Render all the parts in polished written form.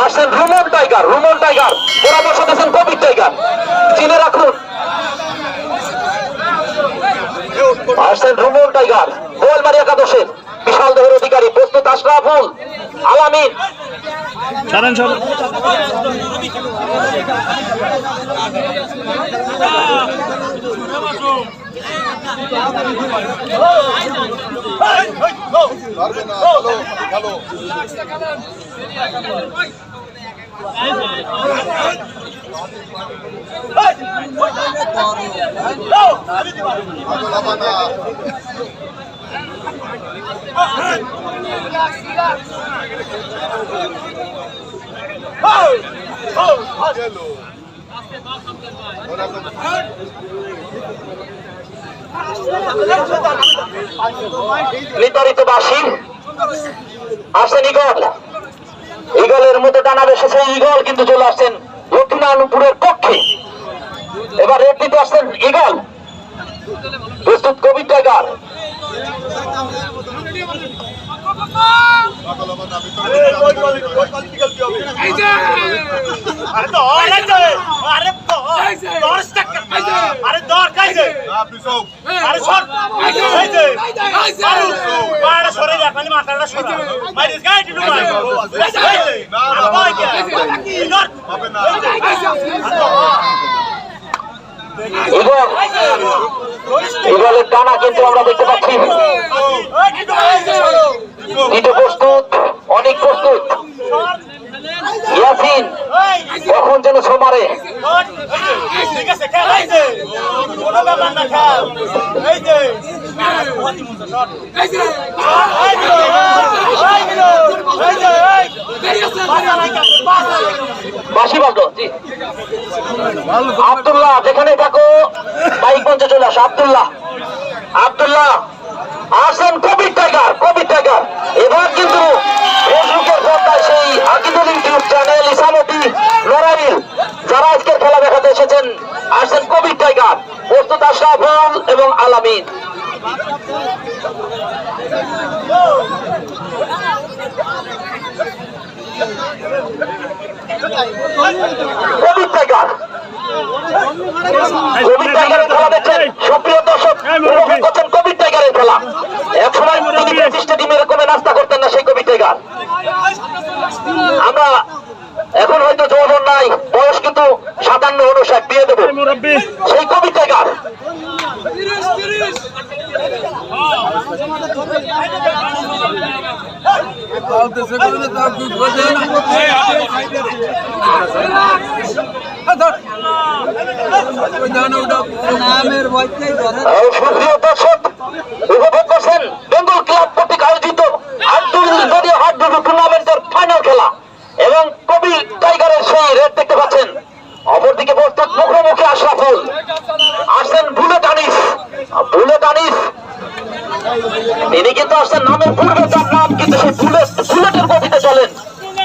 আসেন Rumon tiger, Rumon tiger পরামর্শ দিয়েছেন কবির টাইগার, চিনে রাখুন। আসেন রুমন টাইগার, গোয়ালমারি একাদশের বিশাল দেহের অধিকারী। প্রস্তুত আশরাফুল, আলামিন। ছাড়েন সব। নির্ধারিত বাসী আসেন ইগল, ইগলের মধ্যে দানা এসেছে ইগল, কিন্তু চলে আসছেন দক্ষিণানুপুরের পক্ষে। এবার রেড দিতে আসছেন ইগল। প্রস্তুত কবির টাইগার, ইগলের ডানা কিন্তু আমরা দেখতে পাচ্ছি। প্রস্তুত, অনেক প্রস্তুত। ইয়াসিন কখন যেন সোমারে। বাসি বাজলো। আব্দুল্লাহ যেখানে থাকো বাইক মঞ্চে চলে আসো। আব্দুল্লাহ, আব্দুল্লাহ আসেন কবির টাইগার, কবির টাইগার। এবার কিন্তু ফেসবুকের পর্দায় সেই আকিদুল ইউটিউব চ্যানেল, ইসামতি, নরাইল যারা আজকের খেলা দেখাতে এসেছেন আসেন কবির টাইগার। প্রস্তুত আশরাফুল এবং আলামিন। কবির টাইগার, কবির টাইগারের খেলা দেখছেন সুপ্রিয় দর্শক, উপভোগ করছেন কবির টাইগারের খেলা। এক সময় তিনি স্টেডিয়ামে এরকম নাস্তা করতেন না সেই কবির টাইগার। আমরা এখন হয়তো যৌবন নাই, বয়স কিন্তু 57-59 দিয়ে দেবো। সেই কবির টাইগার সুপ্রিয় দর্শক, উপভোগ করছেন বেঙ্গল ক্লাব কর্তৃক আয়োজিত হাডুডু টুর্নামেন্টের ফাইনাল খেলা এবং কবির টাইগারের সেই রেড দেখতে পাচ্ছেন। অপরদিকে প্রস্তুত মুখোমুখি আশরাফুল, আসছেন বুলেট আনিস, বুলেট আনিস। তিনি কিন্তু আসছেন নামের পূর্বে তার নাম, কিন্তু সেই বুলেটের গতিতে চলেন।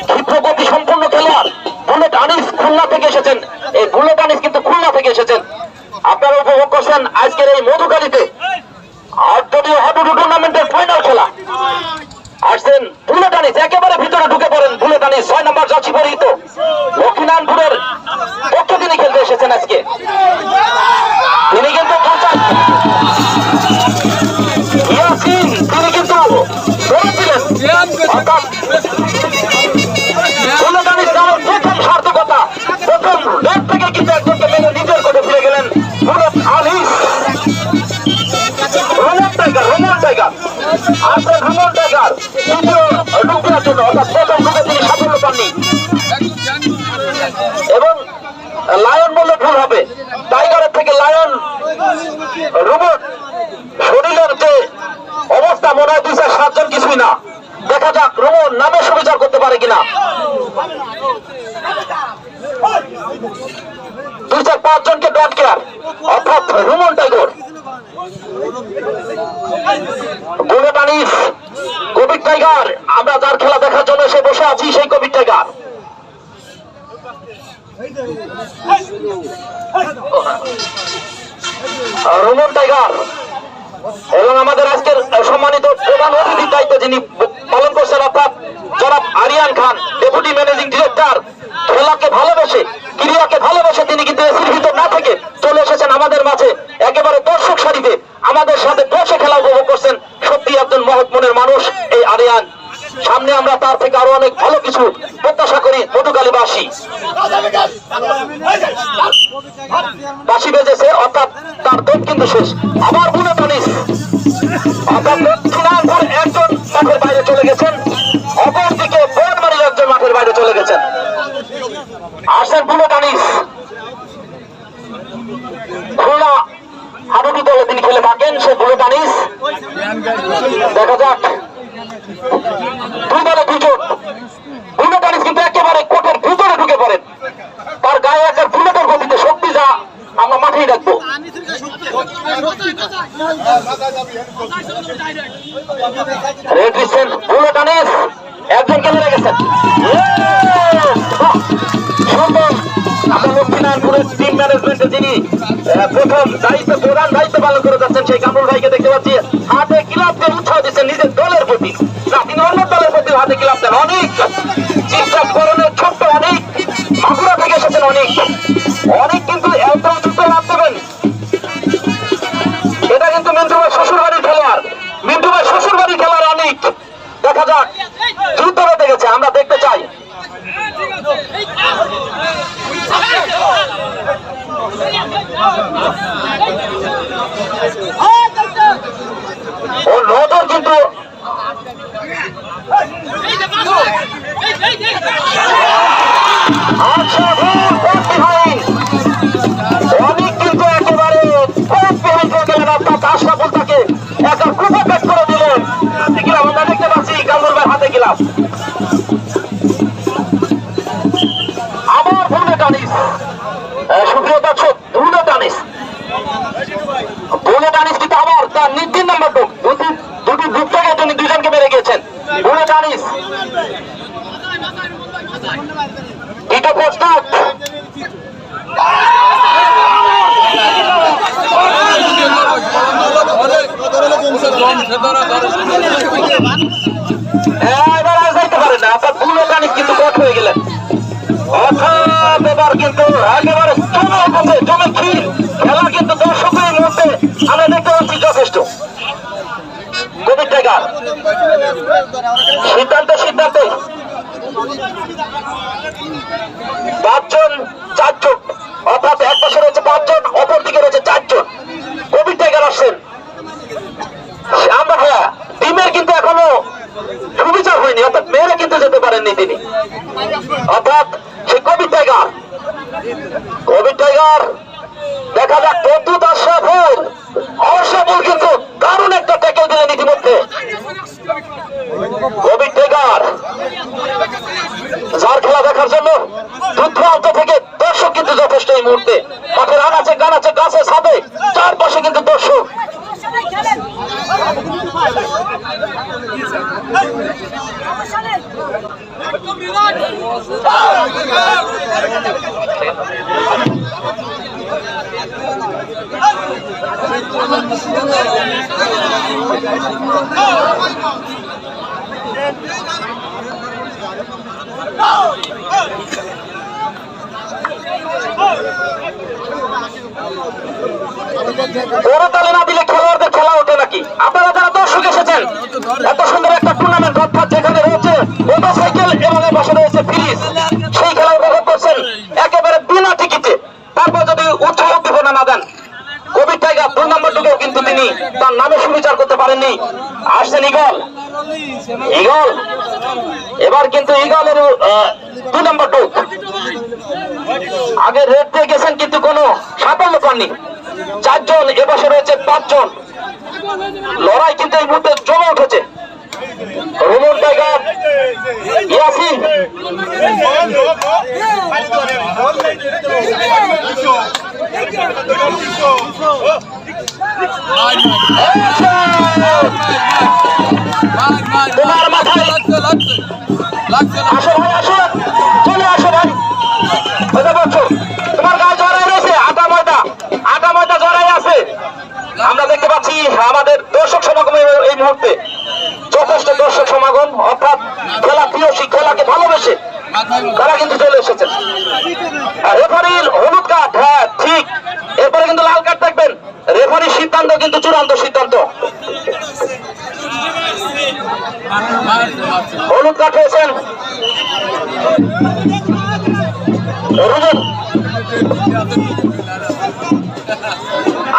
ক্ষিপ্র গতি সম্পূর্ণ খেলোয়াড় বুলেট আনিস খুলনা থেকে এসেছেন। এই বুলেট আনিস কিন্তু খুলনা থেকে এসেছেন। আপনারা উপভোগ করছেন আজকের এই মধুকালীতে আটদলীয় হাডুডু টুর্নামেন্টের ফাইনাল খেলা। আসছেন বুলেট আনিস, একেবারে ভিতরে ঢুকে পড়েন বুলেট আনিস। 6 নম্বর জার্সি পরিহিত দক্ষিণানপুরের পক্ষে তিনি খেলতে এসেছেন আজকে। তিনি কিন্তু ইয়াসিন, তিনি কিন্তু বলেছিলেন অর্থাৎ বুলেট আনিস তার প্রথম সার্থকতা, প্রথম রেড থেকে কিন্তু একজনকে মেরে নিজের কোর্টে ফিরে গেলেন bullet Anis. Roman tiger, Roman tiger আসেন, রোমান টাইগার দ্বিতীয় ঢুকার জন্য, অর্থাৎ প্রথম ঢুকে তিনি সাফল্য পাননি। এবং লায়ন বললে ভুল হবে, টাইগারের থেকে লায়ন রোবট শরীরের যে অবস্থা মনে হয় 2-7 জন কিছুই না। দেখা যাক রোমন নামে সুবিচার করতে পারে কিনা। 2-4-5 জনকে ডট কেয়ার, অর্থাৎ রোমন টাইগার, বুলেট আনিস, কবির টাইগার। আমরা যার খেলা দেখার জন্য এসে বসে আছি সেই কবির টাইগার। রোমন টাইগার এবং আমাদের আজকের সম্মানিত প্রধান অতিথির দায়িত্বে যিনি পালন করছেন অর্থাৎ জনাব আরিয়ান খান, ডেপুটি ম্যানেজিং ডিরেক্টর। খেলাকে ভালোবেসে, ক্রীড়াকে ভালোবেসে তিনি কিন্তু এসির ভিতর না থেকে চলে এসেছেন আমাদের মাঝে একেবারে দর্শক সারিতে আমাদের সাথে বসে খেলা উপভোগ করছেন। সত্যি একজন মহৎ মনের মানুষ এই আরিয়ান। সামনে আমরা তার থেকে আরো অনেক ভালো কিছু প্রত্যাশা করি। পটুকালীবাসী বাঁশি বেজেছে, অর্থাৎ তার দোপ কিন্তু শেষ। আবার বুলেট আনিস, অর্থাৎ দক্ষিণাঙ্গুর একজন মাঠের বাইরে চলে গেছেন, অপরদিকে বনমারির একজন মাঠের বাইরে চলে গেছেন। আসেন বুলেট আনিস, খুলনা হাডুডু দলে তিনি খেলে থাকেন। সে বুলেট আনিস, দেখা যাক দুই দলে দুজন। বুলেট আনিস কিন্তু একেবারে কোর্টের ভিতরে ঢুকে পড়েন, তার গায়ে একবার বুলেটের গতিতে শক্তি যা আমরা মাঠেই রাখবো। রেড দিচ্ছেন বুলেট আনিস, একজন খেলে গেছেন। আমরা লক্ষ্মীনারায়ণপুরের টিম ম্যানেজমেন্টে যিনি প্রথম প্রধান দায়িত্ব পালন করে যাচ্ছেন সেই কামরুল ভাইকে দেখতে পাচ্ছি হাতে ক্লাবদের উৎসাহ দিচ্ছেন নিজের দলের প্রতি। না, তিনি অন্য দলের প্রতি হাতে ক্লাব দেন। অনেক চিকিৎসক করণের ছোট্ট অনেক মাগুরা থেকে এসেছেন, অনেক অনেক কিন্তু এত দ্রুত লাভ দেবেন। এটা কিন্তু মিন্টু ভাই শ্বশুর বাড়ির খেলোয়াড়, মিন্টু ভাই শ্বশুর বাড়ির খেলোয়াড় অনেক। দেখা যাক দ্রুত হতে গেছে, আমরা দেখতে চাই। ও নজর কিন্তু অনেক কিন্তু একেবারে গেলেন, অর্থাৎ আশরাফুল তাকে একটা কুপা প্যাক করে দিলেন। হাতে গেলাম, আমরা দেখতে পাচ্ছি কামরুল ভাই হাতে গেলাম। আবার বুলেট আনিস, সুপ্রিয় দর্শক, বুলেট আনিস, বুলেট আনিস কিন্তু আবার তার নির্দিন নাম্বার দুটি বুক থেকে তিনি দুজনকে মেরে গিয়েছেন। বুলেট আনিস এটা প্রস্তাব এবার আর যাইতে পারে না। আপনার বুলেট আনিস কিন্তু কট হয়ে গেলেন, অর্থাৎ এবার কিন্তু একেবারে জমে ক্ষীর খেলা কিন্তু দর্শকের মধ্যে আমরা দেখতে পাচ্ছি যথেষ্ট। কোভিড টাইগার সিদ্ধান্তে 5 জন 4 জন, অর্থাৎ এক পাশে রয়েছে 5 জন, অপর দিকে রয়েছে 4 জন। কোভিড টাইগার আসছেন। আমরা হ্যাঁ টিমের কিন্তু এখনো সুবিচার হয়নি, অর্থাৎ মেয়েরা কিন্তু যেতে পারেননি তিনি, অর্থাৎ সেই কোভিড টাইগার দেখা যাক প্রদ্যুৎ আশরাফুল কিন্তু দারুণ একটা ট্যাকেল দিলেন ইতিমধ্যে। কোভিড টাইগার যার খেলা দেখার জন্য দূর দূরান্ত থেকে দর্শক কিন্তু যথেষ্ট এই মুহূর্তে। মাঠের আনাচে গানাচে গাছে ছাদে চারপাশে কিন্তু দর্শক। বড় তালে না দিলে খেলোয়াড়দের খেলা ওঠে নাকি? আপনারা যারা দর্শক এসেছেন এত সুন্দর একটা টুর্নামেন্ট, অর্থাৎ যেখানে রয়েছে মোটরসাইকেল এবং এর পাশে রয়েছে ফ্রিজ, সেই খেলা উপভোগ করছেন একেবারে বিনা টিকিটে। তারপর যদি উৎসাহ উদ্দীপনা না দেন, কোভিড টাইগার 2 নম্বর ডুবেও কিন্তু তিনি তার নামে সুবিচার করতে পারেননি। আসছেন ইগল, এবার কিন্তু ইগলের 2 নম্বর ডুব। আগে রেড দিয়ে গেছেন কিন্তু কোনো সাফল্য পাননি। 4 জন, এপাশে রয়েছে 5 জন। লড়াই কিন্তু এই মুহূর্তে জমে উঠেছে। রোমন টাইগার, ইয়াসিন, তোমার মাথায় আসো ভাই, আসো, চলে আসো ভাই। তোমার গায়ে জড়াই রয়েছে, আটা ময়দা জড়াই আছে। আমরা দেখতে পাচ্ছি আমাদের দর্শক সমাগম এই মুহূর্তে যথেষ্ট দর্শক সমাগম, অর্থাৎ খেলা প্রিয়সী, খেলাকে ভালোবেসে তারা কিন্তু চলে এসেছেন। রেফারির হলুদ কার্ড, হ্যাঁ ঠিক, এরপরে কিন্তু লাল কার্ড থাকবেন। রেফারির সিদ্ধান্ত কিন্তু চূড়ান্ত সিদ্ধান্ত। হলুদ কার্ড হয়েছেন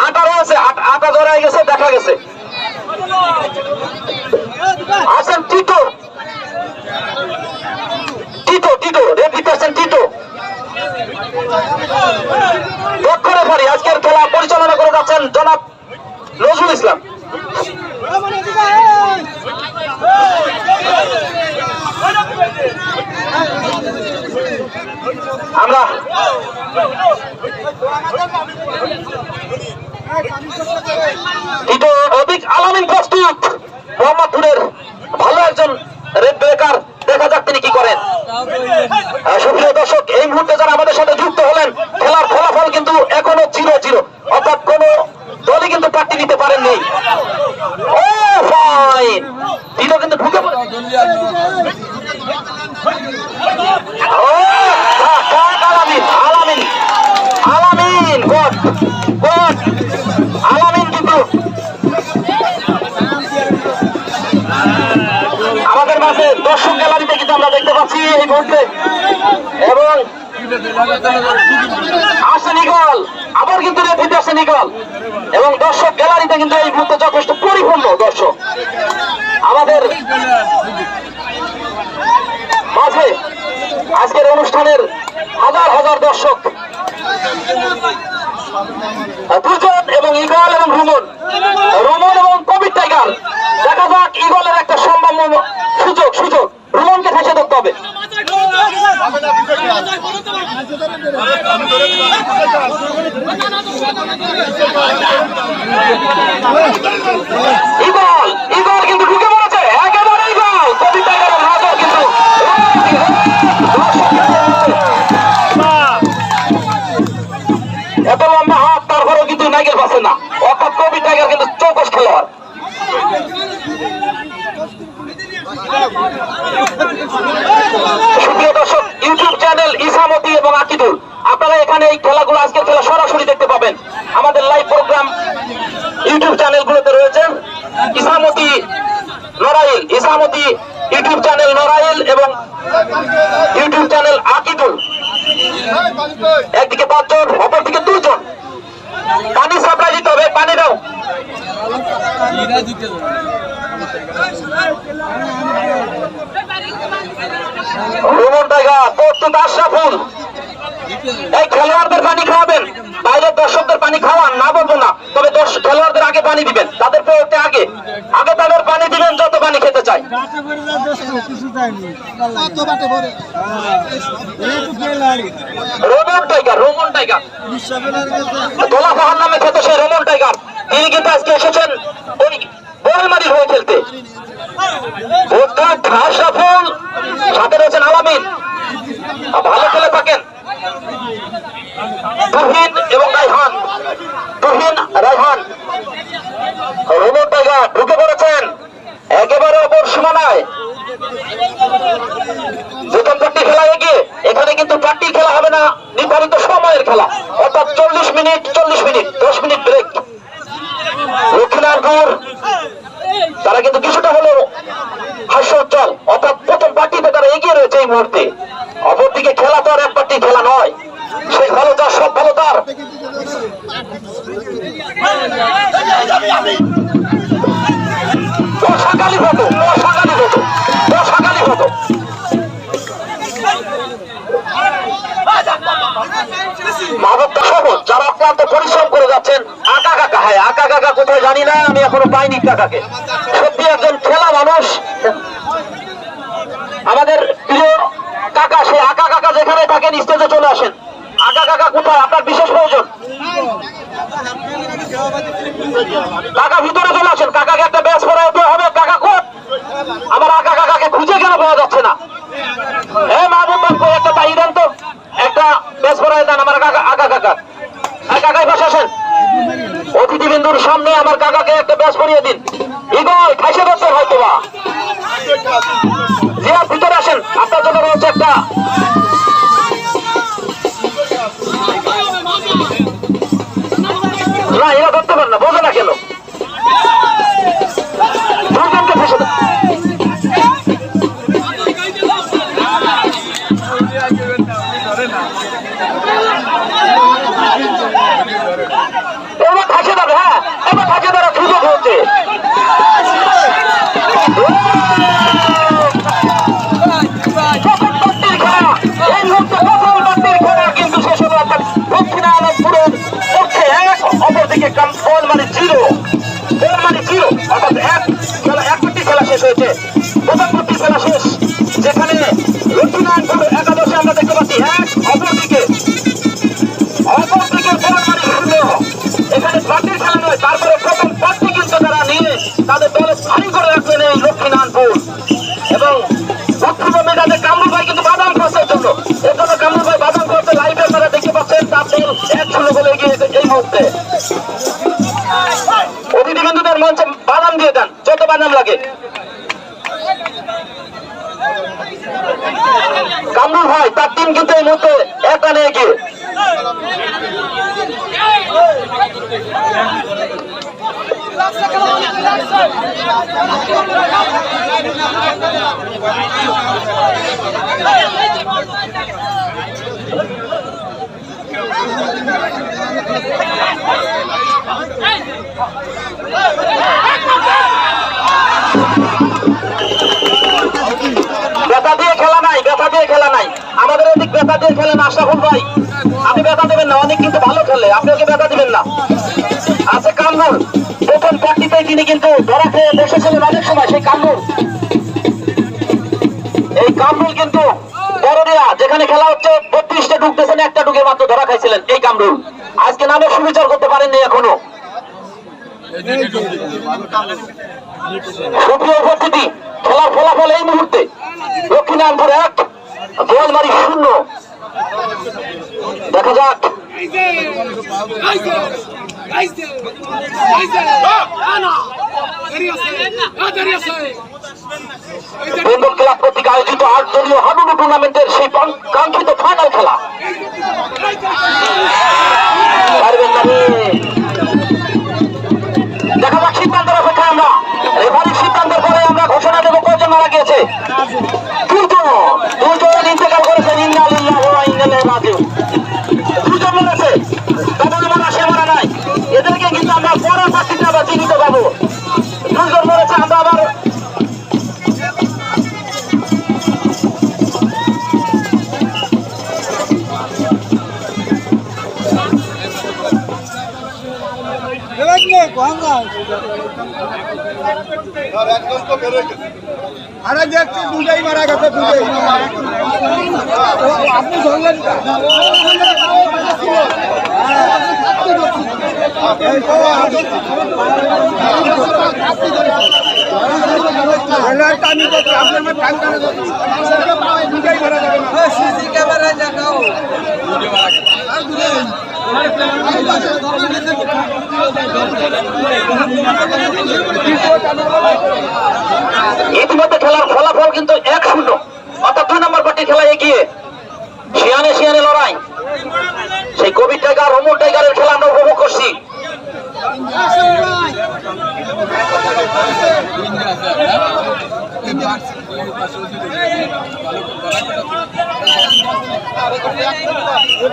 আটা রয়েছে, আটা ধরাই গেছে, দেখা গেছে। আছেন টিটো, টিটো টিটো রেফারি আছেন টিটো, দক্ষ রেফারি। আজকের খেলা পরিচালনা করে যাচ্ছেন জনাব নজরুল ইসলাম। আমরা টিটো অধিক আলামিন প্রস্তুত, মোহাম্মদপুরের ভালো একজন রেড ব্রেকার, দেখা যাক তিনি কি করেন। সুপ্রিয় দর্শক, এই মুহূর্তে যারা আমাদের সাথে যুক্ত হলেন, খেলার ফলাফল কিন্তু এখনো 0-0, অর্থাৎ কোন দলই কিন্তু প্রার্থী নিতে পারেননি। ও ফাইন, টিটো কিন্তু ঢুকে পড়ে। ও আলামিন, আলামিন, আলামিন গড গড, আলামিন কিন্তু আমাদের মাঝে দর্শক গ্যালারিতে কিন্তু আমরা দেখতে পাচ্ছি এই মুহূর্তে। এবং আসেন ইগল, আবার কিন্তু রেফারি আসেন ইগল, এবং দর্শক গ্যালারিতে কিন্তু এই মুহূর্তে যথেষ্ট পরিপূর্ণ দর্শক। আমাদের মাঝে আজকের অনুষ্ঠানের হাজার হাজার দর্শক, দুজন এবং ইগল এবং রুমন, রুমন এবং কবির টাইগার। দেখা যাক ইগলের একটা সম্ভাব্য সুযোগ, রুমনকে ফেসে ধরতে হবে। ইগল, ইগল কিন্তু ঢুকে পড়েছে, একেবারে ইগল, কবির টাইগারের হাতও কিন্তু এত লম্বা হাত, তারপরেও কিন্তু নাইকেল পাচ্ছে না, অর্থাৎ কবির টাইগার কিন্তু চৌকস খেলোয়াড়। সুপ্রিয় দর্শক, ইউটিউব চ্যানেল ইসামতি এবং আকিদুল, আপনারা এখানে এই খেলাগুলো, আজকের খেলা সরাসরি দেখতে পাবেন। আমাদের লাইভ প্রোগ্রাম ইউটিউব চ্যানেলগুলোতে রয়েছে। ইসামতি নড়াইল, ইসামতি ইউটিউব চ্যানেল নড়াইল এবং ইউটিউব চ্যানেল আকিদুল। একদিকে 5 জন, অপরদিকে 2 জন। পানি সাপ্লাই দিতে হবে, পানি দাও। রুমন টাইগার প্রস্তুত, আশরাফুল। এই খেলোয়াড়দের পানি খাওয়াবেন, বাইরের দর্শকদের পানি খাওয়ান না বলবো না, তবে খেলোয়াড়দের আগে পানি দিবেন, তাদের প্রয়োগতে আগে আগে তাদের পানি দিবেন যত পানি খেতে চাই। রোমন টাইগার, রোমন টাইগার, দোলা পাহাড় নামে খেতে সেই রোমন টাইগার, তিনি কিন্তু আজকে এসেছেন ওই বড়মারির হয়ে খেলতে। আশরাফুল, সাথে রয়েছেন আলামিন, ভালো খেলে থাকেন। তুহিন এবং রায়হান, তুহিন রায়হান। রোমন টাইগার ঢুকে পড়েছেন একেবারে অপর সীমানায়। যেখান পার্টি খেলা এগিয়ে, এখানে কিন্তু পার্টি খেলা হবে না, নির্ধারিত সময়ের খেলা, অর্থাৎ 40 মিনিট 10 মিনিট ব্রেক। লক্ষ্মীনাথপুর তারা কিন্তু কিছুটা হলেও হাস্যোজ্জ্বল, অর্থাৎ প্রথম পার্টিতে তারা এগিয়ে রয়েছে এই মুহূর্তে। অপরদিকে খেলা তো আর এক পার্টি খেলা নয়, সেই ভালো তার, সব ভালো তার। সকালি ফটো, সকালি ফটো, সকালি ফটো। মাদকটা সহজ, যারা অক্লান্ত পরিশ্রম করে যাচ্ছেন। আকা কাকা, হ্যাঁ আকা কাকা কোথায় জানি না, আমি এখনো পাইনি কাকাকে। সত্যি একজন খেলা মানুষ, আমাদের প্রিয় কাকা। সে আকা কাকা যেখানে থাকেন স্টেজে চলে আসেন। আকা কাকা কোথায়, আপনার বিশেষ প্রয়োজন। কাকা ভিতরে চলে আসেন, কাকাকে একটা ব্যাস পরাইতে হবে। কাকা কোট, আমার আকা কাকাকে খুঁজে কেন পাওয়া যাচ্ছে না? হ্যাঁ মাহবুব বাবু, একটা পাই দেন তো, একটা ব্যাস পরাই দেন আমার কাকা, আকা কাকা। হ্যাঁ কাকায় পাশে আসেন, অতিথিবৃন্দুর সামনে আমার কাকাকে একটা ব্যাস পরিয়ে দিন। ইগল খাইসে করছেন হয়তো বা। জিয়া ভিতরে আসেন, আপনার জন্য রয়েছে একটা না, এরা ধরতে পারেন না, বোঝে না কেন দুজনকে ফেসে দেন। এবার ফাঁসে যাবে, হ্যাঁ এবার ফাঁসে দেওয়ার সুযোগ হচ্ছে। এই মুহূর্তে প্রথম বাড়তির খেলা কিন্তু শেষ হলো। অর্থাৎ দক্ষিণ আলমপুরের পক্ষে এক, অপরদিকে গোলমারি জিরো, অর্থাৎ একটি খেলা শেষ হয়েছে। প্রথম বাড়তির খেলা শেষ, যেখানে দক্ষিণ আলমপুর একাদশে আমরা দেখতে পাচ্ছি এক, অপরদিকে গোলমারি শূন্য। এখানে বাড়তির খেলা নয়, তারপরে প্রথম বাড়তি কিন্তু তারা নিয়ে তাদের দলে স্থায়ী করে রাখলেন এই দক্ষিণানপুর। এবং উৎসব মেজাজে কামরুল ভাই কিন্তু বাদাম খরচের জন্য, এর জন্য কামরুল ভাই বাদাম খরচে লাইভে আপনারা দেখতে পাচ্ছেন। তার দল 1-0 বলে এগিয়ে এই মুহূর্তে। অতিথি বিন্দুদের মঞ্চে বাদাম দিয়ে দেন, যত বাদাম লাগে। কামরুল ভাই তার টিম কিন্তু এই মুহূর্তে 1 রানে এগিয়ে। ব্যথা দিয়ে খেলা নাই, ব্যথা দিয়ে খেলা নাই, আমাদের এদিক ব্যথা দিয়ে খেলেন আশরাফুল ভাই। আপনি ব্যথা দেবেন না, অনেক কিন্তু ভালো খেলে, আপনি ওকে ব্যথা দিবেন না। আছে কামরুল, প্রথম পার্টিতে তিনি কিন্তু ধরা খেয়ে বসেছিলেন অনেক সময়। সেই কামরুল, এই কামরুল কিন্তু বড়রিয়া যেখানে খেলা হচ্ছে 32টা ঢুকতেছেন, একটা ঢুকে মাত্র ধরা খাইছিলেন এই কামরুল। আজকে নামে সুবিচার করতে পারেননি এখনো। সুপ্রিয় উপস্থিতি, খেলার ফলাফল এই মুহূর্তে দক্ষিণানপুর 1, গোলমারি 0। দেখা যাক বেঙ্গল ক্লাব কর্তৃক আয়োজিত 8 দলীয় হাডুডু টুর্নামেন্টের সেই কাঙ্ক্ষিত ফাইনাল খেলা। দেখা যাক সিদ্ধান্তের অপেক্ষায় আমরা। রেফারির সিদ্ধান্তের পরে আমরা ঘোষণা দেবো কয়জন মারা গিয়েছে। দুজন ইন্তেকাল করেছেন। ইন্না লিল্লাহি ওয়া ইন্না ইলাইহি রাজিউন। দুজন মরেছে, তাদের মারা সে মারা নাই। এদেরকে কিন্তু আমরা পরের পার্টিতে আবার জীবিত পাবো। দুজন মরেছে, আমরা আবার আরে দেখছি দুটাই মারা গেছে, দুটাই। আপনি ধরলেন দুটাই মারা যাবে না। সিসি ক্যামেরা দেখাও। ইতিমধ্যে খেলার ফলাফল কিন্তু 1-0, অর্থাৎ 2 নম্বর পার্টি খেলা এগিয়ে। শিয়ানে শিয়ানে লড়াই, সেই কবির টাইগার অমর টাইগারের খেলা আমরা উপভোগ করছি।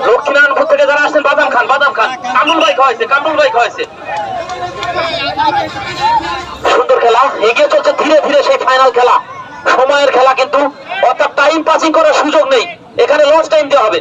দক্ষিণানপুর থেকে যারা আসছেন, বাদাম খান কামরুল ভাই খাওয়াইছে। সুন্দর খেলা এগিয়ে চলছে ধীরে ধীরে সেই ফাইনাল খেলা, সময়ের খেলা কিন্তু, অর্থাৎ টাইম পাসিং করার সুযোগ নেই, এখানে লঞ্চ টাইম দেওয়া হবে।